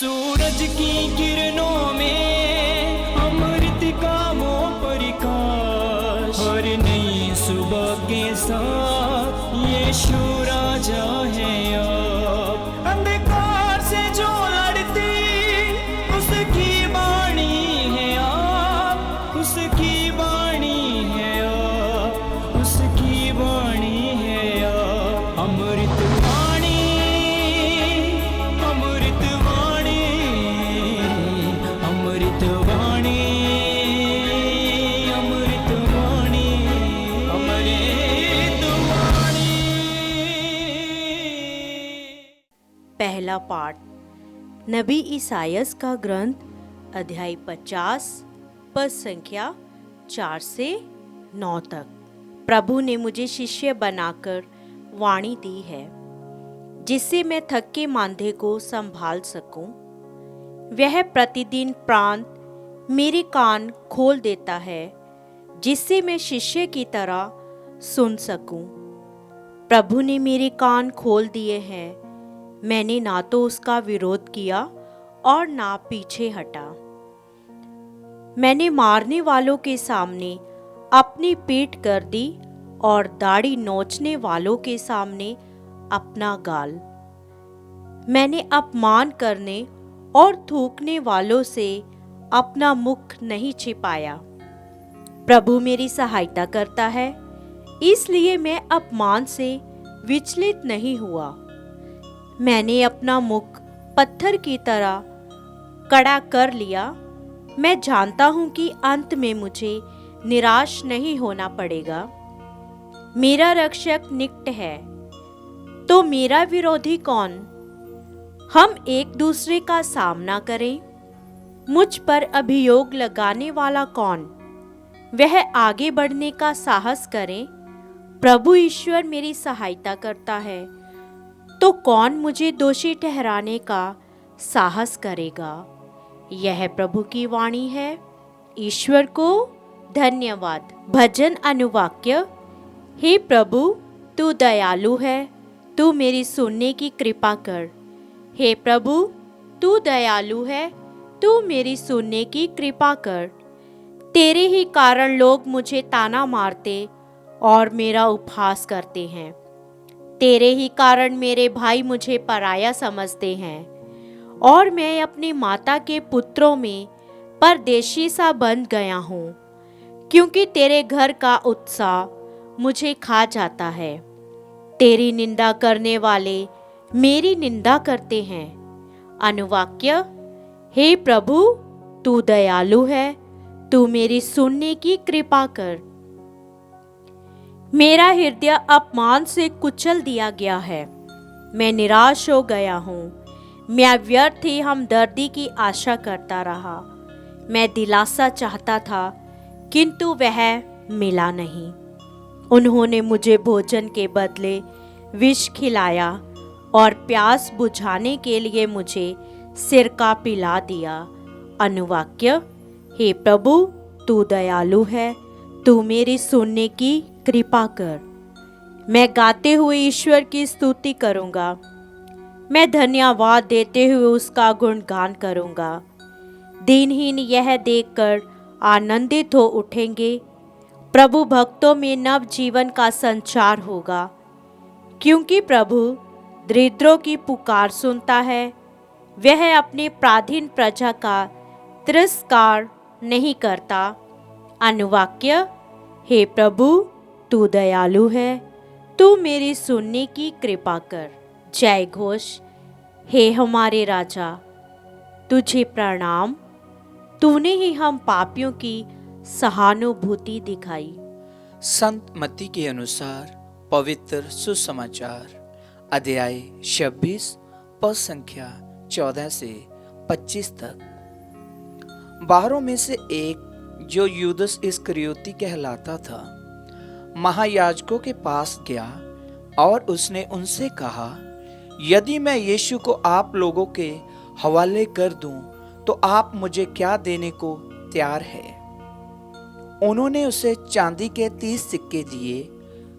सूरज की किरणों में अमृत का वो प्रकाश, हर नई सुबह के साथ यीशु राजा है अब। अंधकार से जो लड़ती उसकी वाणी है आप, उसकी वाणी है आप, उसकी वाणी है आप। अमृत वाणी, अमृत वाणी, अमृत वाणी, अमृत वाणी, अमृत वाणी। पहला पाठ नबी ईसायास का ग्रंथ अध्याय 50 पद संख्या 4 से 9 तक। प्रभु ने मुझे शिष्य बनाकर वाणी दी है, जिससे मैं थके मांदे को संभाल सकूं। वह प्रतिदिन प्रांत मेरे कान खोल देता है, जिससे मैं शिष्य की तरह सुन सकूं। प्रभु ने मेरे कान खोल दिए हैं, मैंने ना तो उसका विरोध किया और ना पीछे हटा। मैंने मारने वालों के सामने अपनी पीठ कर दी और दाढ़ी नोचने वालों के सामने अपना गाल। मैंने अपमान करने और थूकने वालों से अपना मुख नहीं छिपाया। प्रभु मेरी सहायता करता है, इसलिए मैं अपमान से विचलित नहीं हुआ। मैंने अपना मुख पत्थर की तरह कड़ा कर लिया। मैं जानता हूं कि अंत में मुझे निराश नहीं होना पड़ेगा। मेरा रक्षक निकट है, तो मेरा विरोधी कौन? हम एक दूसरे का सामना करें। मुझ पर अभियोग लगाने वाला कौन? वह आगे बढ़ने का साहस करें। प्रभु ईश्वर मेरी सहायता करता है, तो कौन मुझे दोषी ठहराने का साहस करेगा? यह प्रभु की वाणी है। ईश्वर को धन्यवाद। भजन अनुवाक्य। हे प्रभु, तू दयालु है, तू मेरी सुनने की कृपा कर। हे प्रभु, तू दयालु है, तू मेरी सुनने की कृपा कर। तेरे ही कारण लोग मुझे ताना मारते और मेरा उपहास करते हैं। तेरे ही कारण मेरे भाई मुझे पराया समझते हैं और मैं अपनी माता के पुत्रों में परदेशी सा बन गया हूँ, क्योंकि तेरे घर का उत्साह मुझे खा जाता है। तेरी निंदा करने वाले मेरी निंदा करते हैं। अनुवाक्य। हे प्रभु, तू दयालु है, तू मेरी सुनने की कृपा कर। मेरा हृदय अपमान से कुचल दिया गया है, मैं निराश हो गया हूँ। मैं व्यर्थ ही हमदर्दी की आशा करता रहा। मैं दिलासा चाहता था, किंतु वह मिला नहीं। उन्होंने मुझे भोजन के बदले विष खिलाया और प्यास बुझाने के लिए मुझे सिरका पिला दिया। अनुवाक्य। हे प्रभु, तू दयालु है, तू मेरी सुनने की कृपा कर। मैं गाते हुए ईश्वर की स्तुति करूंगा। मैं धन्यवाद देते हुए उसका गुणगान करूंगा। दीनहीन यह देखकर आनंदित हो उठेंगे। प्रभु भक्तों में नव जीवन का संचार होगा, क्योंकि प्रभु दरिद्रों की पुकार सुनता है। वह अपने पराधीन प्रजा का तिरस्कार नहीं करता। अनुवाक्य। हे प्रभु, तू दयालु है, तू मेरी सुनने की कृपा कर। जय घोष। हे हमारे राजा, तुझे प्रणाम। तूने ही हम पापियों की सहानुभूति दिखाई। संत मत्ती के अनुसार पवित्र सुसमाचार अध्याय 26 पद संख्या 14 से 25 तक। बारहों में से एक, जो यूदस इस्करियोती कहलाता था, महायाजकों के पास गया और उसने उनसे कहा, यदि मैं यीशु को आप लोगों के हवाले कर दूं, तो आप मुझे क्या देने को तैयार है? उन्होंने उसे चांदी के 30 सिक्के दिए।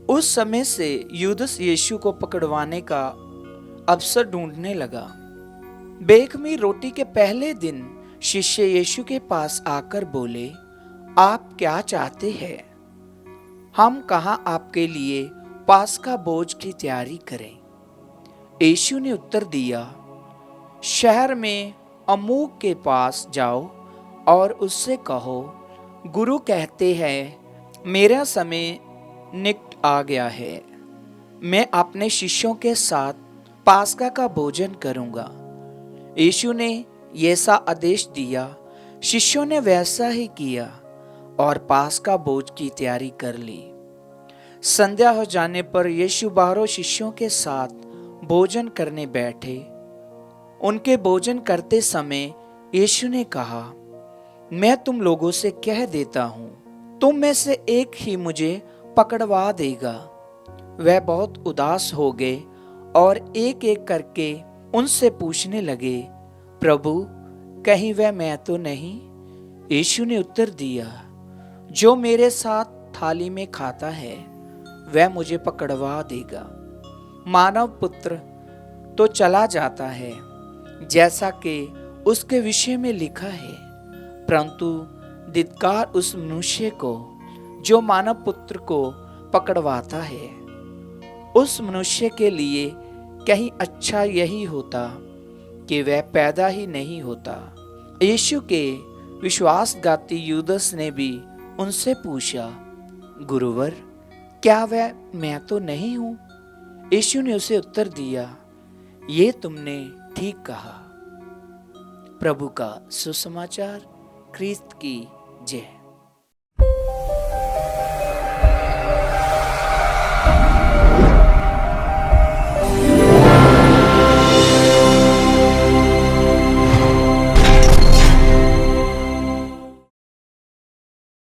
उस समय से यूदस यीशु को पकड़वाने का अवसर ढूंढने लगा। बेखमी रोटी के पहले दिन शिष्य यीशु के पास आकर बोले, आप क्या चाहते हैं? हम कहाँ आपके लिए पास्का भोज की तैयारी करें? यीशु ने उत्तर दिया, शहर में अमूक के पास जाओ और उससे कहो, गुरु कहते हैं मेरा समय निकट आ गया है, मैं अपने शिष्यों के साथ पास्का का भोजन करूंगा। यीशु ने ऐसा आदेश दिया। शिष्यों ने वैसा ही किया और पास्का भोज की तैयारी कर ली। संध्या हो जाने पर यीशु बारह शिष्यों के साथ भोजन करने बैठे। उनके भोजन करते समय यीशु ने कहा, मैं तुम लोगों से कह देता हूं, तुम में से एक ही मुझे पकड़वा देगा। वह बहुत उदास हो गए और एक एक करके उनसे पूछने लगे, प्रभु कहीं वह मैं तो नहीं? यीशु ने उत्तर दिया, जो मेरे साथ थाली में खाता है वह मुझे पकड़वा देगा। मानव पुत्र तो चला जाता है जैसा कि उसके विषय में लिखा है, परंतु धिक्कार उस मनुष्य को जो मानव पुत्र को पकड़वाता है। उस मनुष्य के लिए कहीं अच्छा यही होता कि वह पैदा ही नहीं होता। यीशु के विश्वासघाती यूदस ने भी उनसे पूछा, गुरुवर क्या वह मैं तो नहीं हूं? यीशु ने उसे उत्तर दिया, ये तुमने ठीक कहा। प्रभु का सुसमाचार। ख्रीस्त की जय।